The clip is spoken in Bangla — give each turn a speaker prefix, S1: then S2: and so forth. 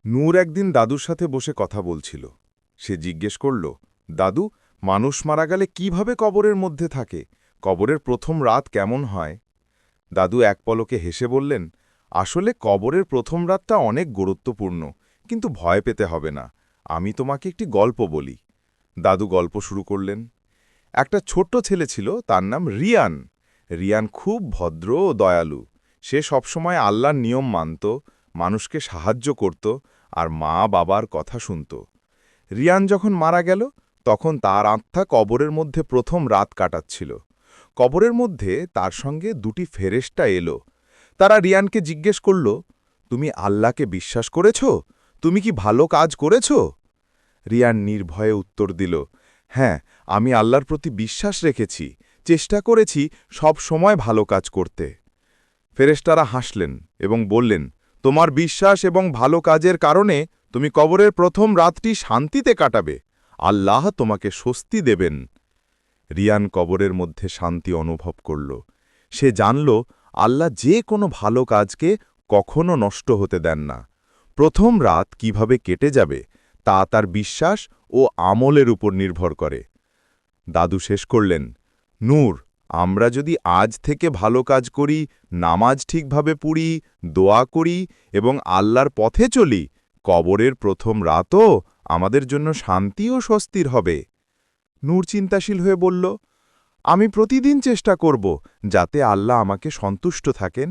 S1: নূর একদিন দাদুর সাথে বসে কথা বলছিল। সে জিজ্ঞেস করল, দাদু, মানুষ মারা গেলে কিভাবে কবরের মধ্যে থাকে? কবরের প্রথম রাত কেমন হয়? দাদু এক পলকে হেসে বললেন, আসলে কবরের প্রথম রাতটা অনেক গুরুত্বপূর্ণ, কিন্তু ভয় পেতে হবে না। আমি তোমাকে একটি গল্প বলি। দাদু গল্প শুরু করলেন। একটা ছোট্ট ছেলে ছিল, তার নাম রিয়ান। রিয়ান খুব ভদ্র ও দয়ালু। সে সবসময় আল্লাহর নিয়ম মানত, মানুষকে সাহায্য করত আর মা বাবার কথা শুনত। রিয়ান যখন মারা গেল, তখন তার আত্মা কবরের মধ্যে প্রথম রাত কাটাচ্ছিল। কবরের মধ্যে তার সঙ্গে দুটি ফেরেশতা এলো। তারা রিয়ানকে জিজ্ঞেস করল, তুমি আল্লাহকে বিশ্বাস করেছ? তুমি কি ভালো কাজ করেছ? রিয়ান নির্ভয়ে উত্তর দিল, হ্যাঁ, আমি আল্লাহর প্রতি বিশ্বাস রেখেছি, চেষ্টা করেছি সব সময় ভালো কাজ করতে। ফেরেশতারা হাসলেন এবং বললেন, তোমার বিশ্বাস এবং ভালো কাজের কারণে তুমি কবরের প্রথম রাতটি শান্তিতে কাটাবে। আল্লাহ তোমাকে স্বস্তি দেবেন। রিয়ান কবরের মধ্যে শান্তি অনুভব করল। সে জানল, আল্লাহ যে কোনো ভালো কাজকে কখনো নষ্ট হতে দেন না। প্রথম রাত কিভাবে কেটে যাবে তা তার বিশ্বাস ও আমলের উপর নির্ভর করে। দাদু শেষ করলেন, নূর, আমরা যদি আজ থেকে ভালো কাজ করি, নামাজ ঠিকভাবে পড়ি, দোয়া করি এবং আল্লাহর পথে চলি, কবরের প্রথম রাতও আমাদের জন্য শান্তি ও স্বস্তির হবে। নূর চিন্তাশীল হয়ে বলল, আমি প্রতিদিন চেষ্টা করব যাতে আল্লাহ আমাকে সন্তুষ্ট থাকেন